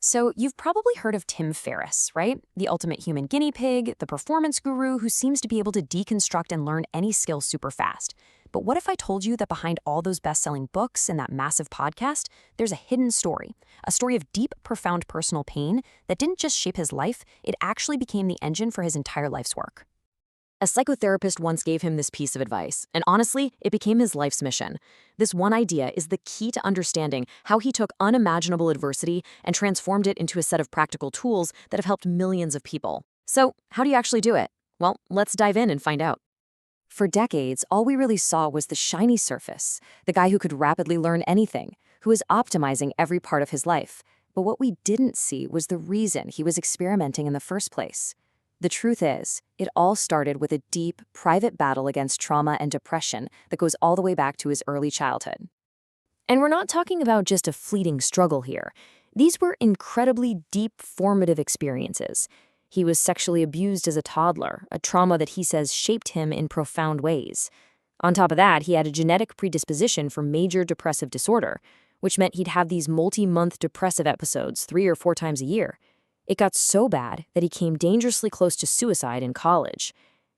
So, you've probably heard of Tim Ferriss, right? The ultimate human guinea pig, the performance guru who seems to be able to deconstruct and learn any skill super fast. But what if I told you that behind all those best-selling books and that massive podcast, there's a hidden story, a story of deep, profound personal pain that didn't just shape his life, it actually became the engine for his entire life's work. A psychotherapist once gave him this piece of advice, and honestly, it became his life's mission. This one idea is the key to understanding how he took unimaginable adversity and transformed it into a set of practical tools that have helped millions of people. So, how do you actually do it? Well, let's dive in and find out. For decades, all we really saw was the shiny surface, the guy who could rapidly learn anything, who was optimizing every part of his life. But what we didn't see was the reason he was experimenting in the first place. The truth is, it all started with a deep, private battle against trauma and depression that goes all the way back to his early childhood. And we're not talking about just a fleeting struggle here. These were incredibly deep, formative experiences. He was sexually abused as a toddler, a trauma that he says shaped him in profound ways. On top of that, he had a genetic predisposition for major depressive disorder, which meant he'd have these multi-month depressive episodes 3 or 4 times a year. It got so bad that he came dangerously close to suicide in college.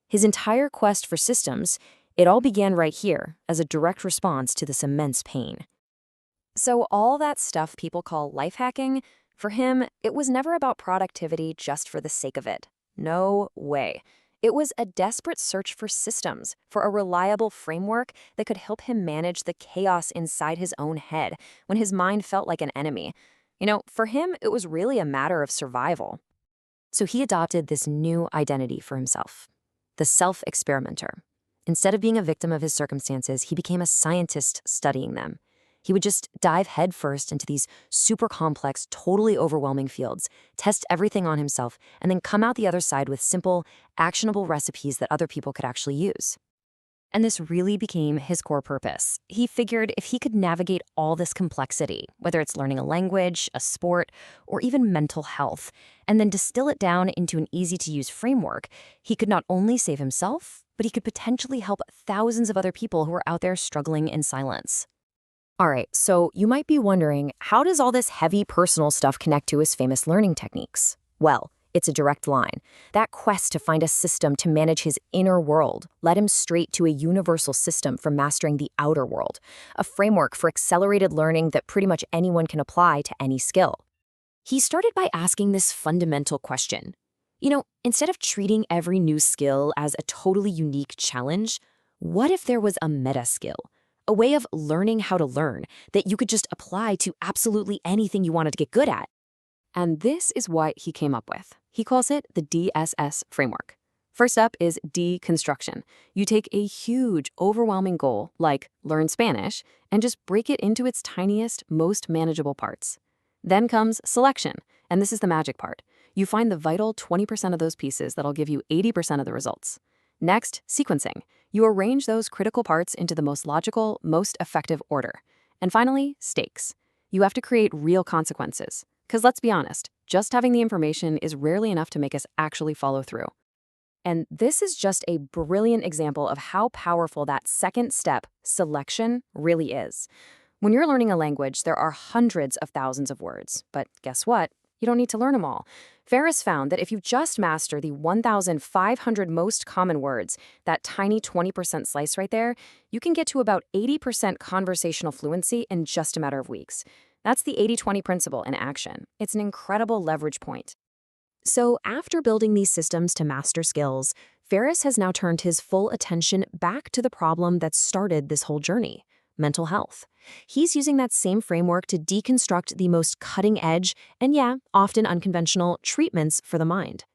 His entire quest for systems, it all began right here as a direct response to this immense pain. So all that stuff people call life hacking, for him, it was never about productivity just for the sake of it. No way. It was a desperate search for systems, for a reliable framework that could help him manage the chaos inside his own head when his mind felt like an enemy. For him, it was really a matter of survival. So he adopted this new identity for himself, the self-experimenter. Instead of being a victim of his circumstances, he became a scientist studying them. He would just dive headfirst into these super complex, totally overwhelming fields, test everything on himself, and then come out the other side with simple, actionable recipes that other people could actually use. And this really became his core purpose. He figured if he could navigate all this complexity, whether it's learning a language, a sport, or even mental health, and then distill it down into an easy-to-use framework, he could not only save himself, but he could potentially help thousands of other people who are out there struggling in silence. All right, so you might be wondering, how does all this heavy personal stuff connect to his famous learning techniques? Well, it's a direct line. That quest to find a system to manage his inner world led him straight to a universal system for mastering the outer world, a framework for accelerated learning that pretty much anyone can apply to any skill. He started by asking this fundamental question. Instead of treating every new skill as a totally unique challenge, what if there was a meta skill? A way of learning how to learn that you could just apply to absolutely anything you wanted to get good at. And this is what he came up with. He calls it the DSS framework. First up is deconstruction. You take a huge, overwhelming goal, like learn Spanish, and just break it into its tiniest, most manageable parts. Then comes selection, and this is the magic part. You find the vital 20% of those pieces that'll give you 80% of the results. Next, sequencing. You arrange those critical parts into the most logical, most effective order. And finally, stakes. You have to create real consequences. Because let's be honest, just having the information is rarely enough to make us actually follow through. And this is just a brilliant example of how powerful that second step, selection, really is. When you're learning a language, there are hundreds of thousands of words. But guess what? You don't need to learn them all. Ferriss found that if you just master the 1,500 most common words, that tiny 20% slice right there, you can get to about 80% conversational fluency in just a matter of weeks. That's the 80-20 principle in action. It's an incredible leverage point. So after building these systems to master skills, Ferriss has now turned his full attention back to the problem that started this whole journey: mental health. He's using that same framework to deconstruct the most cutting-edge and, often unconventional treatments for the mind.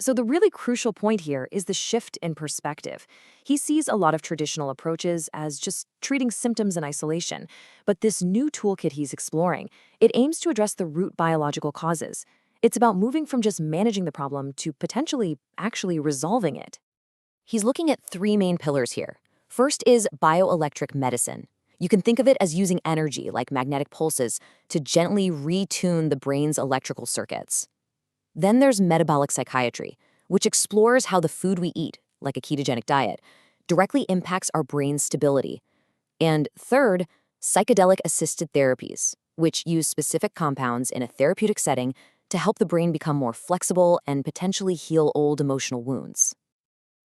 So the really crucial point here is the shift in perspective. He sees a lot of traditional approaches as just treating symptoms in isolation, but this new toolkit he's exploring, it aims to address the root biological causes. It's about moving from just managing the problem to potentially actually resolving it. He's looking at 3 main pillars here. First is bioelectric medicine. You can think of it as using energy, like magnetic pulses, to gently retune the brain's electrical circuits. Then there's metabolic psychiatry, which explores how the food we eat, like a ketogenic diet, directly impacts our brain's stability. And third, psychedelic-assisted therapies, which use specific compounds in a therapeutic setting to help the brain become more flexible and potentially heal old emotional wounds.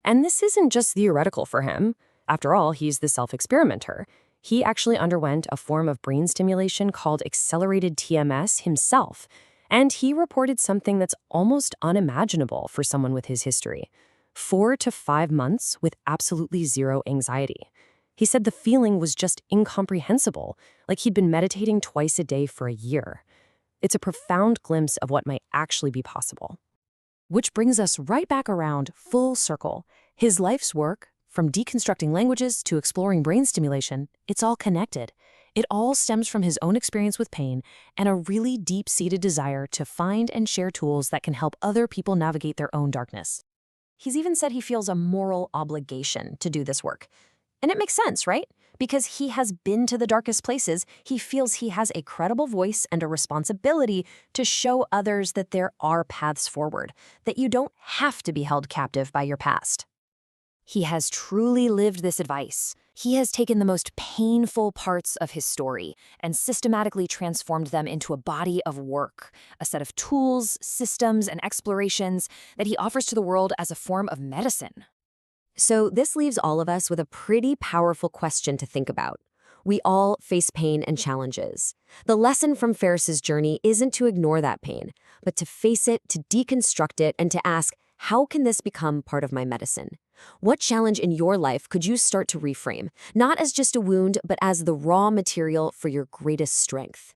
And this isn't just theoretical for him. After all, he's the self-experimenter. He actually underwent a form of brain stimulation called accelerated TMS himself, and he reported something that's almost unimaginable for someone with his history: 4 to 5 months with absolutely zero anxiety. He said the feeling was just incomprehensible, like he'd been meditating twice a day for a year. It's a profound glimpse of what might actually be possible. Which brings us right back around, full circle. His life's work, from deconstructing languages to exploring brain stimulation, it's all connected. It all stems from his own experience with pain and a really deep-seated desire to find and share tools that can help other people navigate their own darkness. He's even said he feels a moral obligation to do this work. And it makes sense, right? Because he has been to the darkest places, he feels he has a credible voice and a responsibility to show others that there are paths forward, that you don't have to be held captive by your past. He has truly lived this advice. He has taken the most painful parts of his story and systematically transformed them into a body of work, a set of tools, systems, and explorations that he offers to the world as a form of medicine. So this leaves all of us with a pretty powerful question to think about. We all face pain and challenges. The lesson from Ferriss's journey isn't to ignore that pain, but to face it, to deconstruct it, and to ask, how can this become part of my medicine? What challenge in your life could you start to reframe, not as just a wound, but as the raw material for your greatest strength?